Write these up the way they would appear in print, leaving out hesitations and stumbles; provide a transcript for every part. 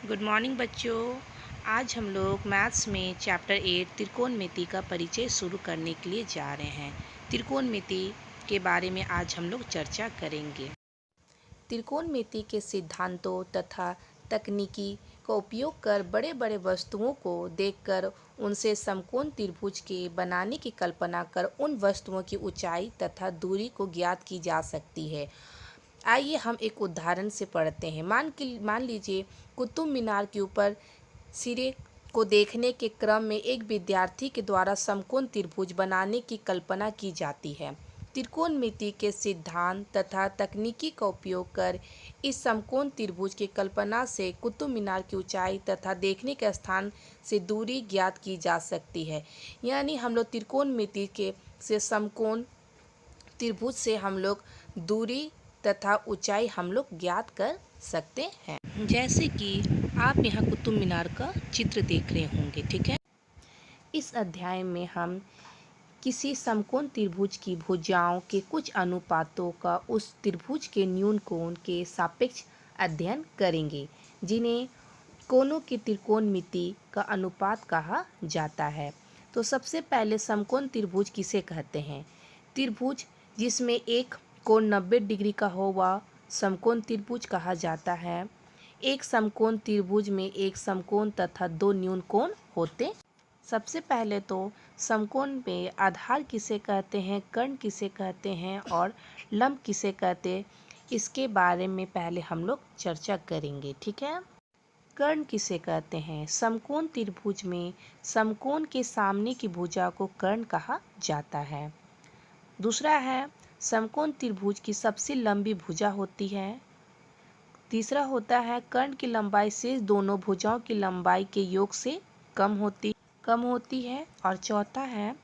Good morning बच्चों। आज हम लोग मैथ्स में चैप्टर 8 त्रिकोणमिति का परिचय शुरू करने के लिए जा रहे हैं। त्रिकोणमिति के बारे में आज हम लोग चर्चा करेंगे। त्रिकोणमिति के सिद्धांतों तथा तकनीकी का उपयोग कर बड़े बड़े वस्तुओं को देखकर उनसे समकोण त्रिभुज के बनाने की कल्पना कर उन वस्तुओं की ऊंचाई तथा दूरी को ज्ञात की जा सकती है। आइए हम एक उदाहरण से पढ़ते हैं। मान लीजिए कुतुब मीनार के ऊपर सिरे को देखने के क्रम में एक विद्यार्थी के द्वारा समकोण त्रिभुज बनाने की कल्पना की जाती है। त्रिकोणमिति के सिद्धांत तथा तकनीकी का उपयोग कर इस समकोण त्रिभुज की कल्पना से कुतुब मीनार की ऊंचाई तथा देखने के स्थान से दूरी ज्ञात की जा सकती है। यानी हम लोग त्रिकोणमिति के से समकोण त्रिभुज से हम लोग दूरी तथा ऊंचाई हम लोग ज्ञात कर सकते हैं। जैसे कि आप यहाँ कुतुब मीनार का चित्र देख रहे होंगे, ठीक है। इस अध्याय में हम किसी समकोण त्रिभुज की भुजाओं के कुछ अनुपातों का उस त्रिभुज के न्यून कोण के सापेक्ष अध्ययन करेंगे, जिन्हें कोणों की त्रिकोणमिति का अनुपात कहा जाता है। तो सबसे पहले समकोण त्रिभुज किसे कहते हैं? त्रिभुज जिसमें एक कोण 90 डिग्री का हो वह समकोण त्रिभुज कहा जाता है। एक समकोण त्रिभुज में एक समकोण तथा दो न्यून कोण होते। सबसे पहले तो समकोण में आधार किसे कहते हैं, कर्ण किसे कहते हैं और लंब किसे कहते हैं, इसके बारे में पहले हम लोग चर्चा करेंगे, ठीक है। कर्ण किसे कहते हैं? समकोण त्रिभुज में समकोण के सामने की भुजा को कर्ण कहा जाता है। दूसरा है समकोण त्रिभुज की सबसे लंबी भुजा होती है। तीसरा होता है कर्ण की लंबाई शेष दोनों भुजाओं की लंबाई के योग से कम होती है। और चौथा है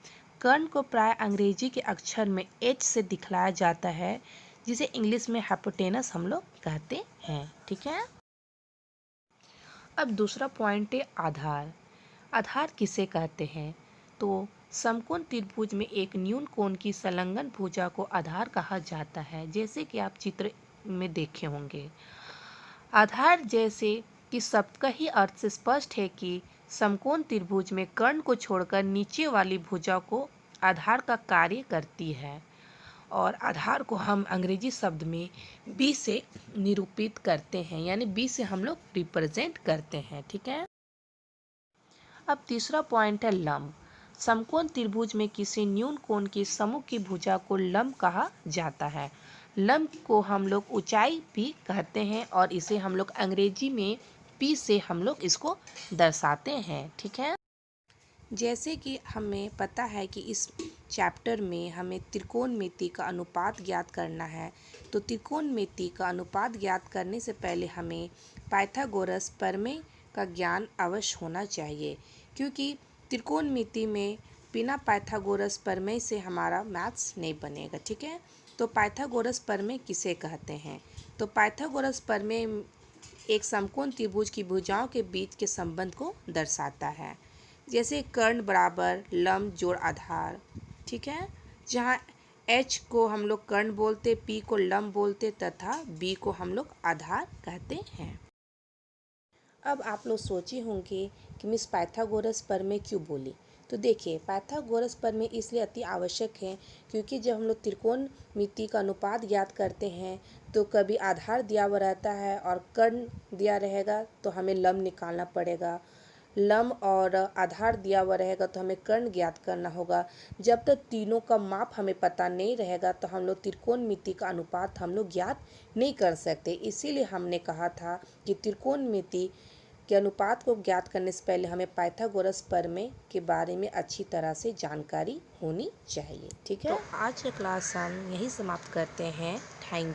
कर्ण को प्राय अंग्रेजी के अक्षर में H से दिखलाया जाता है, जिसे इंग्लिश में हाइपोटेनस हम लोग कहते हैं, ठीक है। अब दूसरा पॉइंट है आधार। आधार किसे कहते हैं? तो समकोण त्रिभुज में एक न्यून कोण की संलग्न भुजा को आधार कहा जाता है, जैसे कि आप चित्र में देखे होंगे। आधार जैसे कि शब्द का ही अर्थ से स्पष्ट है कि समकोण त्रिभुज में कर्ण को छोड़कर नीचे वाली भुजा को आधार का कार्य करती है, और आधार को हम अंग्रेजी शब्द में बी से निरूपित करते हैं, यानी बी से हम लोग रिप्रेजेंट करते हैं, ठीक है। अब तीसरा पॉइंट है लंब। समकोण त्रिभुज में किसी न्यून कोण की समूह की भुजा को लंब कहा जाता है। लंब को हम लोग ऊंचाई भी कहते हैं और इसे हम लोग अंग्रेजी में पी से हम लोग इसको दर्शाते हैं, ठीक है। जैसे कि हमें पता है कि इस चैप्टर में हमें त्रिकोणमिति का अनुपात ज्ञात करना है, तो त्रिकोणमिति का अनुपात ज्ञात करने से पहले हमें पाइथागोरस प्रमेय का ज्ञान अवश्य होना चाहिए, क्योंकि त्रिकोणमिति में बिना पाइथागोरस प्रमेय से हमारा मैथ्स नहीं बनेगा, ठीक है। तो पाइथागोरस प्रमेय किसे कहते हैं? तो पाइथागोरस प्रमेय एक समकोण त्रिभुज की भुजाओं के बीच के संबंध को दर्शाता है, जैसे कर्ण बराबर लंब जोड़ आधार, ठीक है। जहाँ H को हम लोग कर्ण बोलते, P को लंब बोलते तथा B को हम लोग आधार कहते हैं। अब आप लोग सोचे होंगे कि मिस पाइथागोरस प्रमेय क्यों बोली? तो देखिए, पाइथागोरस प्रमेय इसलिए अति आवश्यक है क्योंकि जब हम लोग त्रिकोणमिति का अनुपात ज्ञात करते हैं तो कभी आधार दिया हुआ रहता है और कर्ण दिया रहेगा तो हमें लंब निकालना पड़ेगा, लंब और आधार दिया हुआ रहेगा तो हमें कर्ण ज्ञात करना होगा। जब तक तीनों का माप हमें पता नहीं रहेगा तो हम लोग त्रिकोणमिति का अनुपात हम लोग ज्ञात नहीं कर सकते। इसीलिए हमने कहा था कि त्रिकोणमिति के अनुपात को ज्ञात करने से पहले हमें पाइथागोरस प्रमेय के बारे में अच्छी तरह से जानकारी होनी चाहिए, ठीक है। तो आज का क्लास हम यही समाप्त करते हैं। थैंक